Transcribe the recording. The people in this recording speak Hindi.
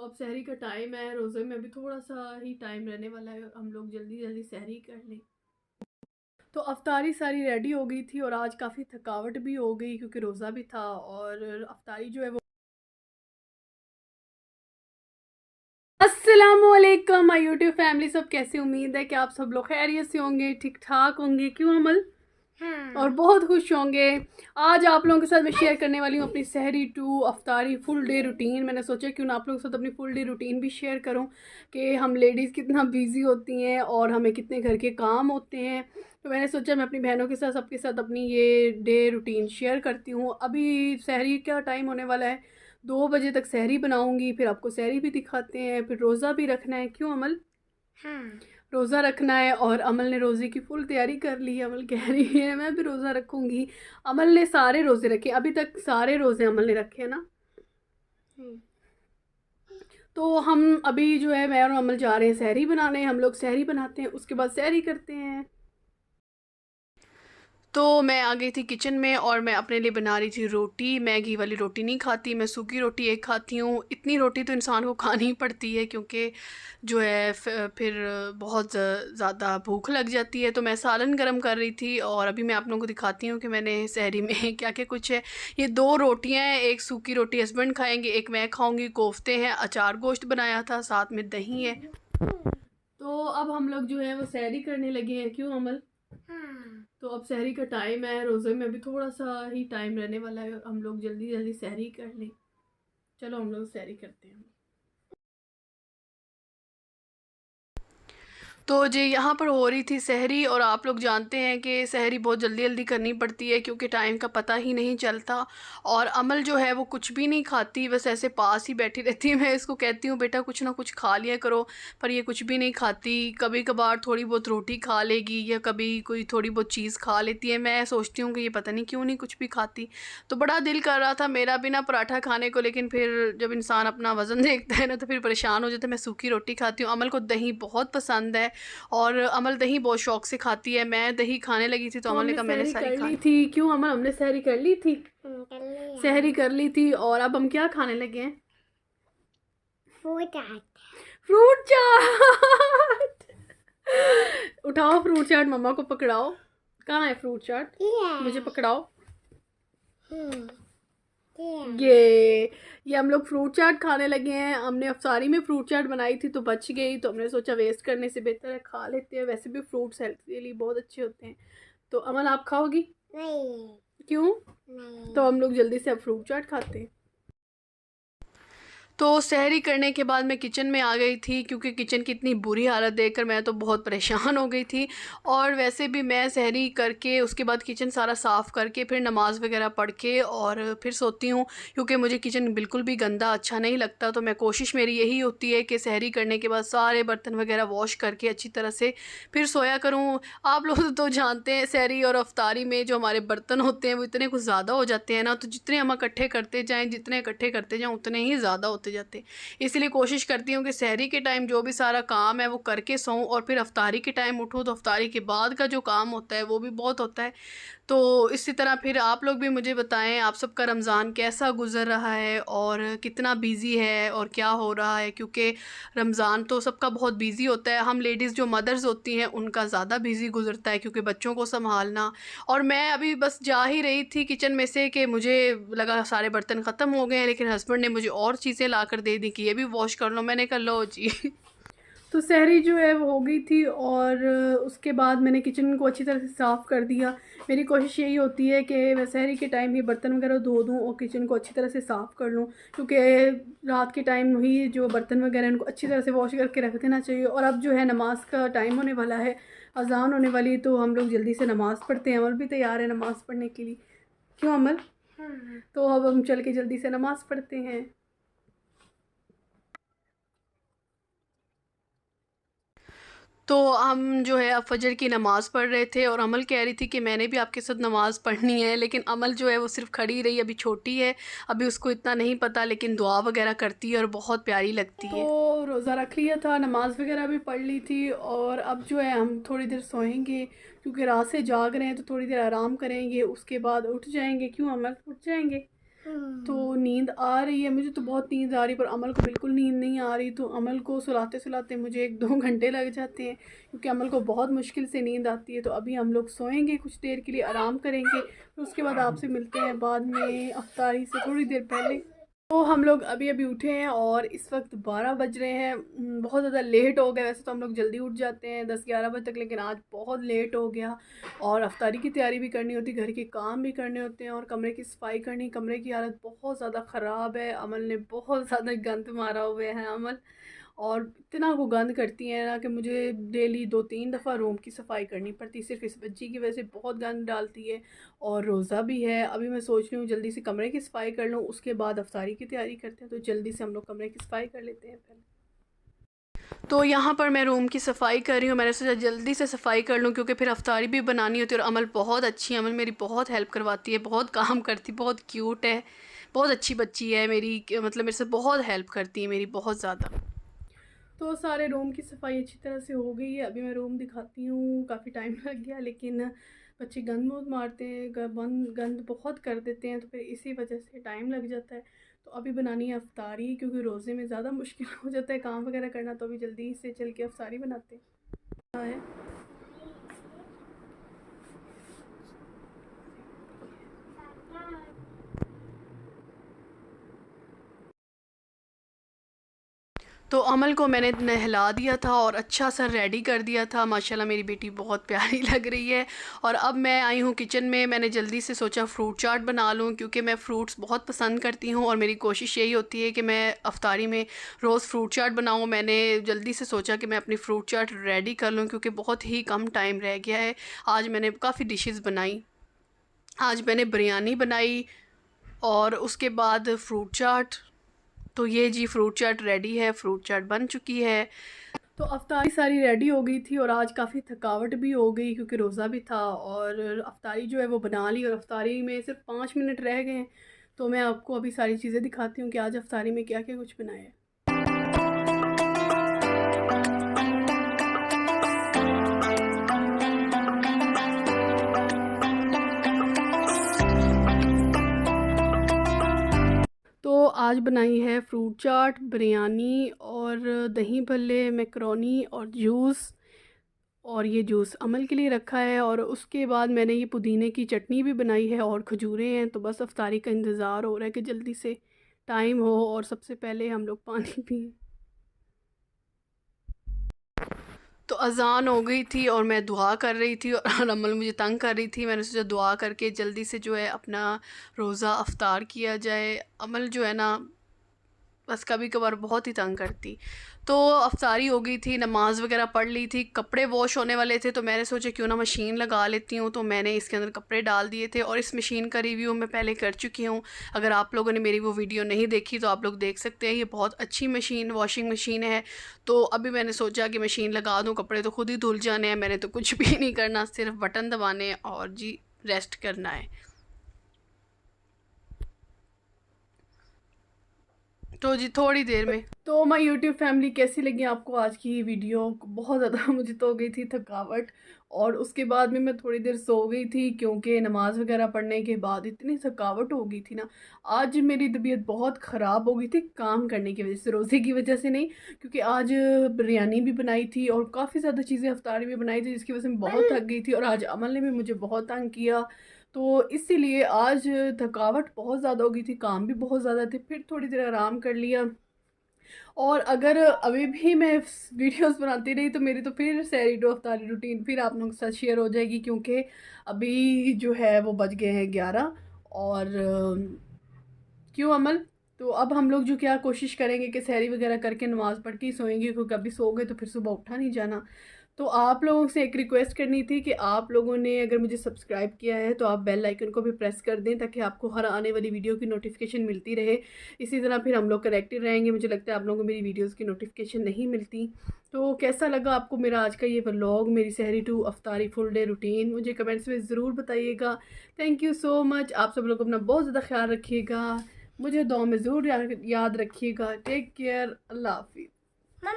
अब सहरी का टाइम है। रोज़े में अभी थोड़ा सा ही टाइम रहने वाला है, हम लोग जल्दी जल्दी सहरी कर लें। तो अफ्तारी सारी रेडी हो गई थी और आज काफ़ी थकावट भी हो गई क्योंकि रोज़ा भी था। और अफ्तारी जो है वो अस्सलामुअलैकुम माय यूट्यूब फैमिली, सब कैसे? उम्मीद है कि आप सब लोग खैरियत से होंगे, ठीक ठाक होंगे। क्यों अमल? हाँ। और बहुत खुश होंगे। आज आप लोगों के साथ मैं शेयर करने वाली हूँ अपनी सहरी टू अफ्तारी फुल डे रूटीन। मैंने सोचा क्यों ना आप लोगों के साथ अपनी फुल डे रूटीन भी शेयर करूँ कि हम लेडीज़ कितना बिजी होती हैं और हमें कितने घर के काम होते हैं। तो मैंने सोचा मैं अपनी बहनों के साथ, सबके साथ अपनी ये डे रूटीन शेयर करती हूँ। अभी सहरी का टाइम होने वाला है, 2 बजे तक सहरी बनाऊँगी, फिर आपको सहरी भी दिखाते हैं, फिर रोज़ा भी रखना है। क्यों अमल? हाँ। रोज़ा रखना है और अमल ने रोज़े की फुल तैयारी कर ली है। अमल कह रही है मैं भी रोज़ा रखूँगी। अमल ने सारे रोज़े रखे, अभी तक सारे रोज़े अमल ने रखे हैं ना। तो हम अभी जो है मैं और अमल जा रहे हैं सहरी बनाने। हम लोग सहरी बनाते हैं, उसके बाद सहरी करते हैं। तो मैं आ गई थी किचन में और मैं अपने लिए बना रही थी रोटी। मैं घी वाली रोटी नहीं खाती, मैं सूखी रोटी एक खाती हूँ। इतनी रोटी तो इंसान को खानी ही पड़ती है क्योंकि जो है फिर बहुत ज़्यादा भूख लग जाती है। तो मैं सालन गरम कर रही थी और अभी मैं आप लोगों को दिखाती हूँ कि मैंने सहरी में क्या क्या कुछ है। ये 2 रोटियाँ हैं, एक सूखी रोटी हस्बैंड खाएंगे, एक मैं खाऊंगी। कोफ्ते हैं, अचार गोश्त बनाया था, साथ में दही है। तो अब हम लोग जो है वो सहरी करने लगे हैं। क्यों अमल? हाँ। तो अब सहरी का टाइम है। रोज़े में अभी थोड़ा सा ही टाइम रहने वाला है, हम लोग जल्दी जल्दी सहरी कर लें। चलो हम लोग सहरी करते हैं। तो जी यहाँ पर हो रही थी सहरी और आप लोग जानते हैं कि सहरी बहुत जल्दी जल्दी करनी पड़ती है क्योंकि टाइम का पता ही नहीं चलता। और अमल जो है वो कुछ भी नहीं खाती, बस ऐसे पास ही बैठी रहती है। मैं इसको कहती हूँ बेटा कुछ ना कुछ खा लिया करो, पर ये कुछ भी नहीं खाती। कभी कभार थोड़ी बहुत रोटी खा लेगी या कभी कोई थोड़ी बहुत चीज़ खा लेती है। मैं सोचती हूँ कि ये पता नहीं क्यों नहीं कुछ भी खाती। तो बड़ा दिल कर रहा था मेरा भी ना पराठा खाने को, लेकिन फिर जब इंसान अपना वज़न देखता है ना तो फिर परेशान हो जाता है। मैं सूखी रोटी खाती हूँ। अमल को दही बहुत पसंद है और अमल दही बहुत शौक से खाती है। मैं दही खाने लगी थी तो तो अमल ने हमने कहा मैंने सहरी सारी कर खा ली ली थी। क्यों अमल? हमने सहरी कर ली थी। कर लिया। सहरी कर ली थी और अब हम क्या खाने लगे हैं? फ्रूट चाट। फ्रूट चाट। उठाओ फ्रूट चाट, मम्मा को पकड़ाओ। कहाँ है फ्रूट चाट? मुझे पकड़ाओ। हम्म। ये हम लोग फ्रूट चाट खाने लगे हैं। हमने अफसारी में फ्रूट चाट बनाई थी तो बच गई, तो हमने सोचा वेस्ट करने से बेहतर है खा लेते हैं। वैसे भी फ्रूट्स हेल्थ के लिए बहुत अच्छे होते हैं। तो अमन आप खाओगी? नहीं। क्यों? नहीं। तो हम लोग जल्दी से अब फ्रूट चाट खाते हैं। तो सहरी करने के बाद मैं किचन में आ गई थी क्योंकि किचन की इतनी बुरी हालत देखकर मैं तो बहुत परेशान हो गई थी। और वैसे भी मैं सहरी करके उसके बाद किचन सारा साफ़ करके फिर नमाज़ वगैरह पढ़ के और फिर सोती हूँ क्योंकि मुझे किचन बिल्कुल भी गंदा अच्छा नहीं लगता। तो मैं कोशिश मेरी यही होती है कि सहरी करने के बाद सारे बर्तन वगैरह वॉश करके अच्छी तरह से फिर सोया करूँ। आप लोग तो जानते हैं सहरी और अफ्तारी में जो हमारे बर्तन होते हैं वो इतने कुछ ज़्यादा हो जाते हैं ना, तो जितने हम इकट्ठे करते जाएँ जितने इकट्ठे करते जाएँ उतने ही ज़्यादा होते जाते। इसलिए कोशिश करती हूँ कि सहरी के टाइम जो भी सारा काम है वो करके सोऊं और फिर अफ्तारी के टाइम उठूँ तो अफ्तारी के बाद का जो काम होता है वो भी बहुत होता है। तो इसी तरह फिर आप लोग भी मुझे बताएं आप सबका रमज़ान कैसा गुज़र रहा है और कितना बिज़ी है और क्या हो रहा है, क्योंकि रमज़ान तो सबका बहुत बिज़ी होता है। हम लेडीज़ जो मदर्स होती हैं उनका ज़्यादा बिज़ी गुज़रता है क्योंकि बच्चों को संभालना। और मैं अभी बस जा ही रही थी किचन में से कि मुझे लगा सारे बर्तन ख़त्म हो गए हैं, लेकिन हस्बैंड ने मुझे और चीज़ें ला कर दे दी कि ये भी वॉश कर लो। मैंने कहा लो जी। तो सहरी जो है वो हो गई थी और उसके बाद मैंने किचन को अच्छी तरह से साफ़ कर दिया। मेरी कोशिश यही होती है कि मैं सहरी के टाइम ही बर्तन वगैरह धो दूँ और किचन को अच्छी तरह से साफ़ कर लूँ, क्योंकि रात के टाइम ही जो बर्तन वगैरह उनको अच्छी तरह से वॉश करके रख देना चाहिए। और अब जो है नमाज का टाइम होने वाला है, अजान होने वाली, तो हम लोग जल्दी से नमाज़ पढ़ते हैं। अमल भी तैयार है नमाज़ पढ़ने के लिए। क्यों अमल? हाँ। तो अब हम चल के जल्दी से नमाज़ पढ़ते हैं। तो हम जो है अब फ़जर की नमाज़ पढ़ रहे थे और अमल कह रही थी कि मैंने भी आपके साथ नमाज़ पढ़नी है, लेकिन अमल जो है वो सिर्फ़ खड़ी रही। अभी छोटी है, अभी उसको इतना नहीं पता, लेकिन दुआ वगैरह करती है और बहुत प्यारी लगती है। तो रोज़ा रख लिया था, नमाज़ वगैरह भी पढ़ ली थी और अब जो है हम थोड़ी देर सोएंगे क्योंकि रात से जाग रहे हैं, तो थोड़ी देर आराम करेंगे, उसके बाद उठ जाएंगे। क्यों अमल? उठ जाएंगे। तो नींद आ रही है, मुझे तो बहुत नींद आ रही है, पर अमल को बिल्कुल नींद नहीं आ रही। तो अमल को सुलाते सुलाते मुझे 1-2 घंटे लग जाते हैं, क्योंकि अमल को बहुत मुश्किल से नींद आती है। तो अभी हम लोग सोएंगे, कुछ देर के लिए आराम करेंगे, फिर उसके बाद आपसे मिलते हैं बाद में अफ्तारी से थोड़ी देर पहले। तो हम लोग अभी अभी उठे हैं और इस वक्त 12 बज रहे हैं। बहुत ज़्यादा लेट हो गया। वैसे तो हम लोग जल्दी उठ जाते हैं 10-11 बजे तक, लेकिन आज बहुत लेट हो गया। और अफ्तारी की तैयारी भी करनी होती, घर के काम भी करने होते हैं और कमरे की सफाई करनी। कमरे की हालत बहुत ज़्यादा ख़राब है, अमल ने बहुत ज़्यादा गंद मारा हुआ है अमल। और इतना वो गंद करती हैं ना कि मुझे डेली 2-3 दफ़ा रूम की सफाई करनी पड़ती है, सिर्फ इस बच्ची की वजह से बहुत गंद डालती है। और रोज़ा भी है। अभी मैं सोच रही हूँ जल्दी से कमरे की सफाई कर लूँ, उसके बाद अफ्तारी की तैयारी करते हैं। तो जल्दी से हम लोग कमरे की सफाई कर लेते हैं पहले। तो यहाँ पर मैं रूम की सफाई कर रही हूँ। मैंने सोचा जल्दी से सफाई कर लूँ, क्योंकि फिर अफ्तारी भी बनानी होती है। और अमल बहुत अच्छी है, अमल मेरी बहुत हेल्प करवाती है, बहुत काम करती, बहुत क्यूट है, बहुत अच्छी बच्ची है मेरी, मतलब मेरे से बहुत हेल्प करती है मेरी, बहुत ज़्यादा। तो सारे रूम की सफाई अच्छी तरह से हो गई है। अभी मैं रूम दिखाती हूँ। काफ़ी टाइम लग गया, लेकिन बच्चे गंद बहुत मारते हैं, गंद बहुत कर देते हैं, तो फिर इसी वजह से टाइम लग जाता है। तो अभी बनानी है अफ्तारी, क्योंकि रोज़े में ज़्यादा मुश्किल हो जाता है काम वगैरह करना। तो अभी जल्दी से चल के अफ्तारी बनाते हैं। तो अमल को मैंने नहला दिया था और अच्छा सा रेडी कर दिया था। माशाल्लाह मेरी बेटी बहुत प्यारी लग रही है। और अब मैं आई हूँ किचन में। मैंने जल्दी से सोचा फ़्रूट चाट बना लूँ, क्योंकि मैं फ़्रूट्स बहुत पसंद करती हूँ और मेरी कोशिश यही होती है कि मैं अफ्तारी में रोज़ फ़्रूट चाट बनाऊँ। मैंने जल्दी से सोचा कि मैं अपनी फ़्रूट चाट रेडी कर लूँ, क्योंकि बहुत ही कम टाइम रह गया है। आज मैंने काफ़ी डिशेस बनाई। आज मैंने बिरयानी बनाई और उसके बाद फ़्रूट चाट। तो ये जी फ़्रूट चाट रेडी है, फ़्रूट चाट बन चुकी है। तो अफ्तारी सारी रेडी हो गई थी और आज काफ़ी थकावट भी हो गई, क्योंकि रोज़ा भी था। और अफ्तारी जो है वो बना ली, और अफ्तारी में सिर्फ 5 मिनट रह गए हैं। तो मैं आपको अभी सारी चीज़ें दिखाती हूँ कि आज अफ्तारी में क्या क्या कुछ बनाया है। तो आज बनाई है फ्रूट चाट, बिरयानी और दही भल्ले, मैकरोनी और जूस। और ये जूस अमल के लिए रखा है। और उसके बाद मैंने ये पुदीने की चटनी भी बनाई है और खजूरें हैं। तो बस अफ्तारी का इंतज़ार हो रहा है कि जल्दी से टाइम हो और सबसे पहले हम लोग पानी पिएं। तो अज़ान हो गई थी और मैं दुआ कर रही थी और अमल मुझे तंग कर रही थी। मैंने सोचा दुआ करके जल्दी से जो है अपना रोज़ा अफ्तार किया जाए। अमल जो है ना, बस कभी कभार बहुत ही तंग करती। तो अफ्तारी हो गई थी, नमाज़ वगैरह पढ़ ली थी, कपड़े वॉश होने वाले थे। तो मैंने सोचा क्यों ना मशीन लगा लेती हूँ। तो मैंने इसके अंदर कपड़े डाल दिए थे और इस मशीन का रिव्यू मैं पहले कर चुकी हूँ। अगर आप लोगों ने मेरी वो वीडियो नहीं देखी तो आप लोग देख सकते हैं। ये बहुत अच्छी मशीन, वॉशिंग मशीन है। तो अभी मैंने सोचा कि मशीन लगा दूँ, कपड़े तो खुद ही धुल जाने हैं, मैंने तो कुछ भी नहीं करना, सिर्फ बटन दबाने और जी रेस्ट करना है। तो जी थोड़ी देर में। तो माय यूट्यूब फैमिली, कैसी लगी आपको आज की ये वीडियो? बहुत ज़्यादा मुझे तो हो गई थी थकावट, और उसके बाद में मैं थोड़ी देर सो गई थी, क्योंकि नमाज़ वगैरह पढ़ने के बाद इतनी थकावट हो गई थी ना। आज मेरी तबीयत बहुत ख़राब हो गई थी काम करने की वजह से, रोज़े की वजह से नहीं, क्योंकि आज बिरयानी भी बनाई थी और काफ़ी ज़्यादा चीज़ें अफ्तारी भी बनाई थी, जिसकी वजह से मैं बहुत थक गई थी। और आज अमल ने भी मुझे बहुत तंग किया, तो इसीलिए आज थकावट बहुत ज़्यादा हो गई थी, काम भी बहुत ज़्यादा थे। फिर थोड़ी देर आराम कर लिया। और अगर अभी भी मैं वीडियोस बनाती रही तो मेरी तो फिर सहरी टू अफ्तारी रूटीन फिर आप लोगों के साथ शेयर हो जाएगी, क्योंकि अभी जो है वो बज गए हैं 11। और क्यों अमल? तो अब हम लोग जो क्या कोशिश करेंगे कि सहरी वगैरह करके नमाज़ पढ़ के ही सोएंगे, क्योंकि अभी सो गए तो फिर सुबह उठा नहीं जाना। तो आप लोगों से एक रिक्वेस्ट करनी थी कि आप लोगों ने अगर मुझे सब्सक्राइब किया है तो आप बेल आइकन को भी प्रेस कर दें, ताकि आपको हर आने वाली वीडियो की नोटिफिकेशन मिलती रहे। इसी तरह फिर हम लोग कनेक्टेड रहेंगे। मुझे लगता है आप लोगों को मेरी वीडियोज़ की नोटिफिकेशन नहीं मिलती। तो कैसा लगा आपको मेरा आज का ये व्लॉग, मेरी सहरी टू अफ्तारी फुल डे रूटीन? मुझे कमेंट्स में ज़रूर बताइएगा। Thank you so much. आप सब लोग अपना बहुत ज़्यादा ख्याल रखिएगा, मुझे दुआ में ज़रूर याद रखिएगा। टेक केयर, अल्लाह हाफिज़।